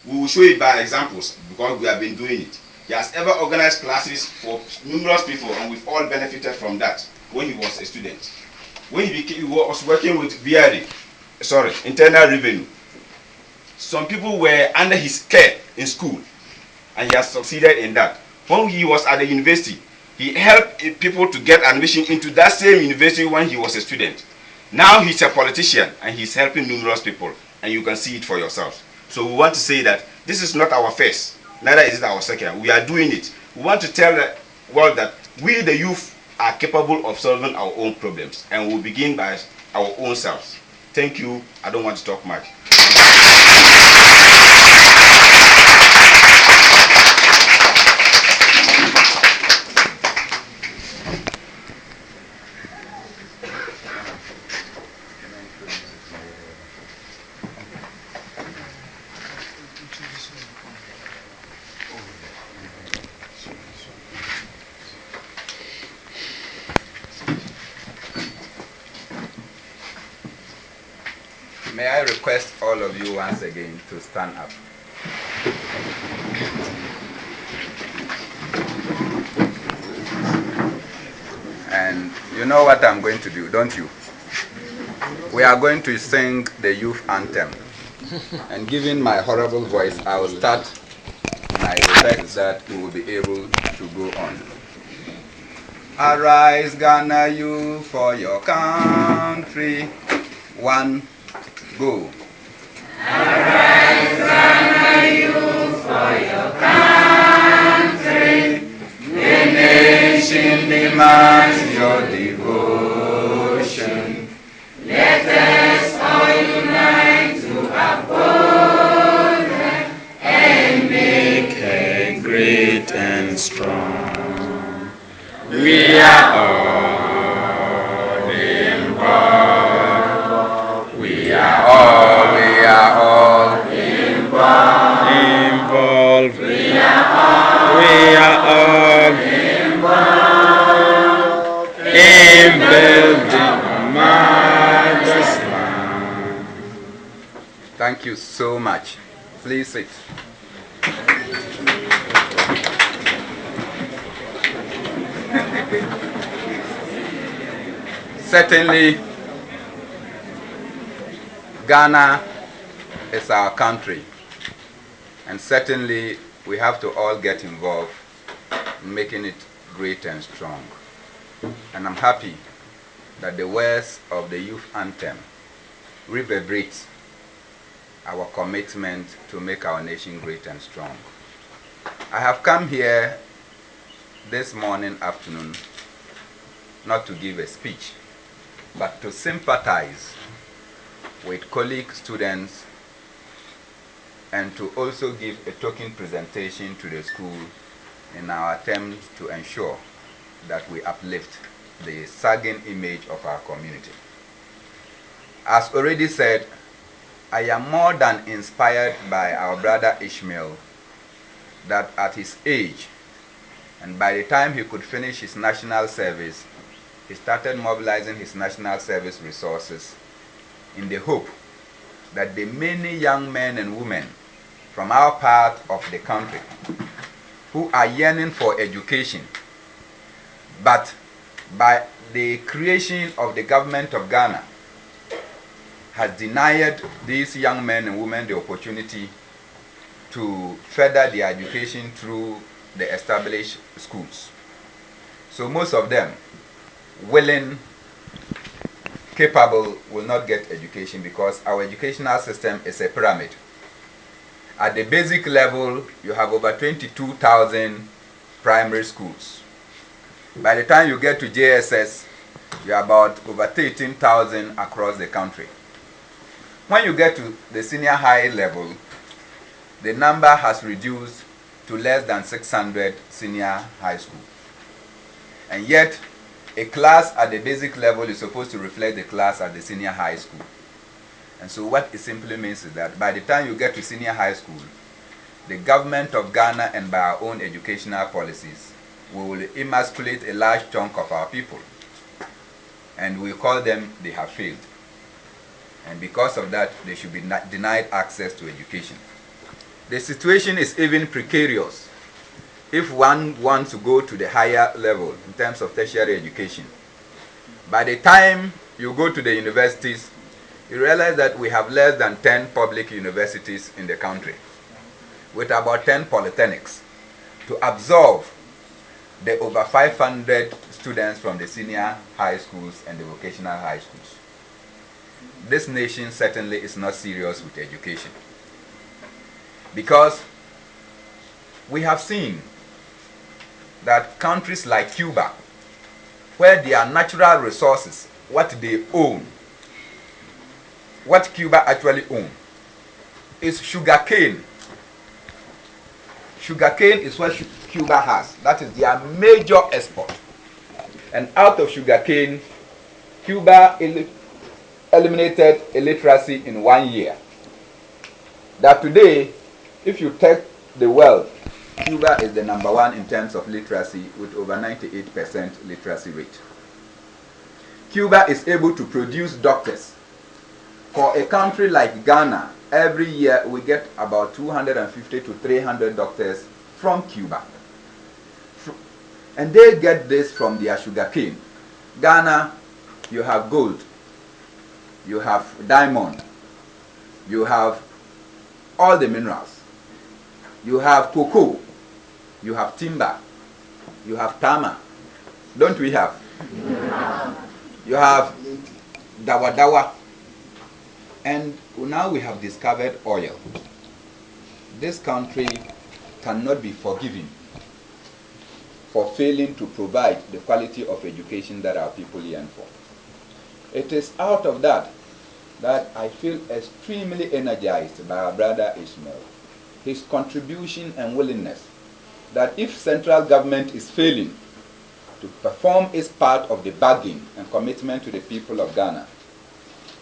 We will show it by examples because we have been doing it. He has ever organized classes for numerous people, and we've all benefited from that when he was a student. When he was working with Internal Revenue, some people were under his care in school, and he has succeeded in that. When he was at the university, he helped people to get admission into that same university when he was a student. Now he's a politician, and he's helping numerous people, and you can see it for yourself. So we want to say that this is not our first, neither is it our second. We are doing it. We want to tell the world that we, the youth, are capable of solving our own problems, and we'll begin by our own selves. Thank you. I don't want to talk much. May I request all of you once again to stand up. And you know what I'm going to do, don't you? We are going to sing the youth anthem. And given my horrible voice, I will start and I expect that we will be able to go on. Arise, Ghana, you for your country. One, go. Arise, Ghana, you for your country. The nation demands your devotion. Let us all unite to uphold her and make her great and strong. We are all involved. We are all involved. We are all involved in building a mother's land. Thank you so much. Please sit. Certainly, Ghana is our country, and certainly we have to all get involved in making it great and strong. And I'm happy that the words of the youth anthem reverberates our commitment to make our nation great and strong. I have come here this afternoon, not to give a speech, but to sympathize with colleague students and to also give a token presentation to the school in our attempt to ensure that we uplift the sagging image of our community. As already said, I am more than inspired by our brother Ishmael that at his age, and by the time he could finish his national service, he started mobilizing his national service resources in the hope that the many young men and women from our part of the country who are yearning for education, but by the creation of the government of Ghana has denied these young men and women the opportunity to further their education through the established schools. So most of them, willing, capable, will not get education because our educational system is a pyramid. At the basic level, you have over 22,000 primary schools. By the time you get to JSS, you are about over 13,000 across the country. When you get to the senior high level, the number has reduced to less than 600 senior high schools. And yet, a class at the basic level is supposed to reflect the class at the senior high school. And so what it simply means is that by the time you get to senior high school, the government of Ghana and by our own educational policies, we will emasculate a large chunk of our people. And we call them, they have failed. And because of that, they should be denied access to education. The situation is even precarious if one wants to go to the higher level in terms of tertiary education. By the time you go to the universities, you realize that we have less than 10 public universities in the country, with about 10 polytechnics to absorb the over 500 students from the senior high schools and the vocational high schools. This nation certainly is not serious with education, because we have seen that countries like Cuba, where their natural resources, what they own, what Cuba actually owns, is sugarcane. Sugarcane is what Cuba has. That is their major export. And out of sugarcane, Cuba eliminated illiteracy in 1 year. That today, if you take the world, Cuba is the number one in terms of literacy with over 98% literacy rate. Cuba is able to produce doctors. For a country like Ghana, every year we get about 250 to 300 doctors from Cuba. And they get this from their sugarcane. Ghana, you have gold, you have diamond, you have all the minerals, you have cocoa, you have timber, you have tama. Don't we have? Yeah. You have dawa dawa. And now we have discovered oil. This country cannot be forgiven for failing to provide the quality of education that our people yearn for. It is out of that I feel extremely energized by our brother Ishmael. His contribution and willingness that if central government is failing to perform its part of the bargain and commitment to the people of Ghana,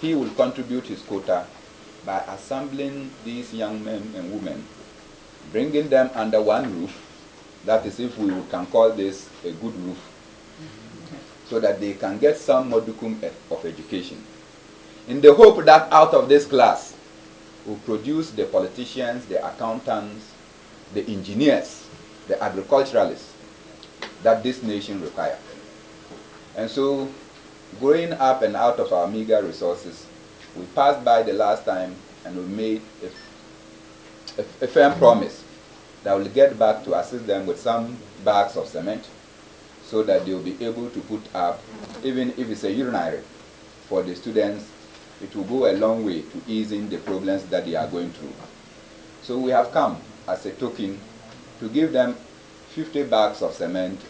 he will contribute his quota by assembling these young men and women, bringing them under one roof. That is, if we can call this a good roof, so that they can get some modicum of education, in the hope that out of this class will produce the politicians, the accountants, the engineers, the agriculturalists that this nation requires. And so, growing up and out of our meager resources, we passed by the last time and we made a firm promise that we'll get back to assist them with some bags of cement so that they'll be able to put up, even if it's a urinary for the students. It will go a long way to easing the problems that they are going through. So we have come as a token to give them 50 bags of cement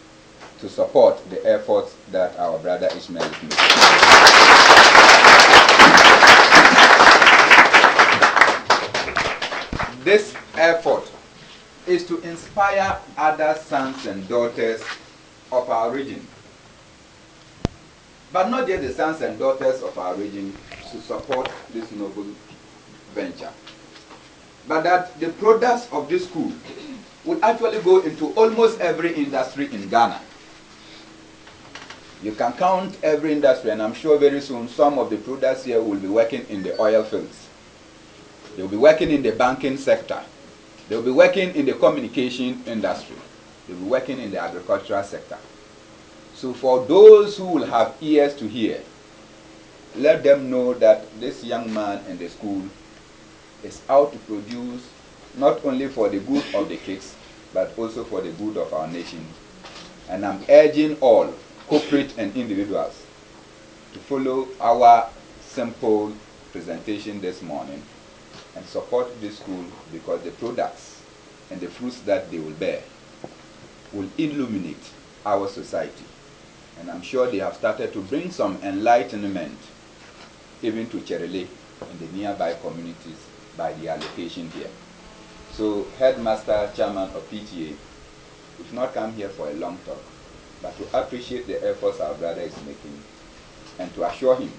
to support the efforts that our brother Ishmael is making. This effort is to inspire other sons and daughters of our region, but not just the sons and daughters of our region to support this noble venture, but that the products of this school will actually go into almost every industry in Ghana. You can count every industry, and I'm sure very soon some of the products here will be working in the oil fields. They'll be working in the banking sector. They'll be working in the communication industry. They'll be working in the agricultural sector. So for those who will have ears to hear, let them know that this young man in the school is out to produce not only for the good of the kids, but also for the good of our nation. And I'm urging all, corporate and individuals, to follow our simple presentation this morning and support this school, because the products and the fruits that they will bear will illuminate our society. And I'm sure they have started to bring some enlightenment even to Cherele and the nearby communities by the allocation here. So, Headmaster, Chairman of PTA, we've not come here for a long talk, but to appreciate the efforts our brother is making and to assure him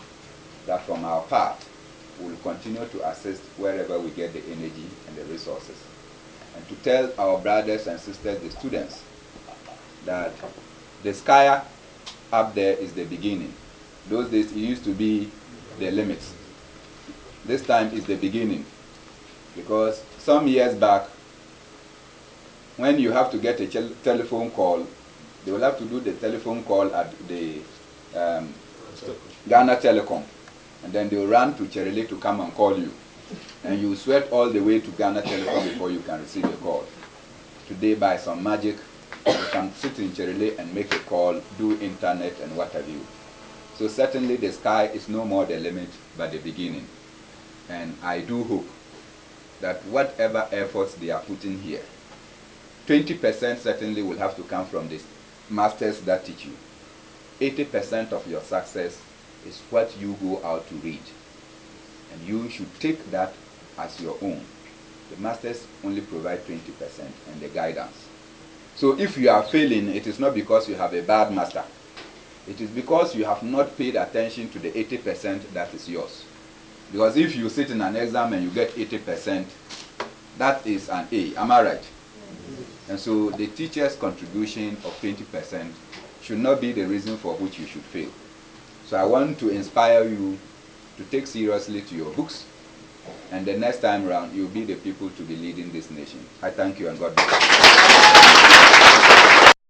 that from our part, we'll continue to assist wherever we get the energy and the resources. And to tell our brothers and sisters, the students, that the sky up there is the beginning. Those days it used to be the limits. This time is the beginning, because some years back, when you have to get a telephone call, they will have to do the telephone call at the Ghana Telecom, and then they will run to Cherele to come and call you. And you sweat all the way to Ghana Telecom before you can receive a call. Today, by some magic, you can sit in Cherele and make a call, do internet and what have you. So certainly the sky is no more the limit but the beginning. And I do hope that whatever efforts they are putting here, 20% certainly will have to come from the masters that teach you. 80% of your success is what you go out to read. And you should take that as your own. The masters only provide 20% and the guidance. So if you are failing, it is not because you have a bad master. It is because you have not paid attention to the 80% that is yours. Because if you sit in an exam and you get 80%, that is an A. Am I right? And so the teacher's contribution of 20% should not be the reason for which you should fail. So I want to inspire you to take seriously to your books, and the next time around, you'll be the people to be leading this nation. I thank you and God bless you.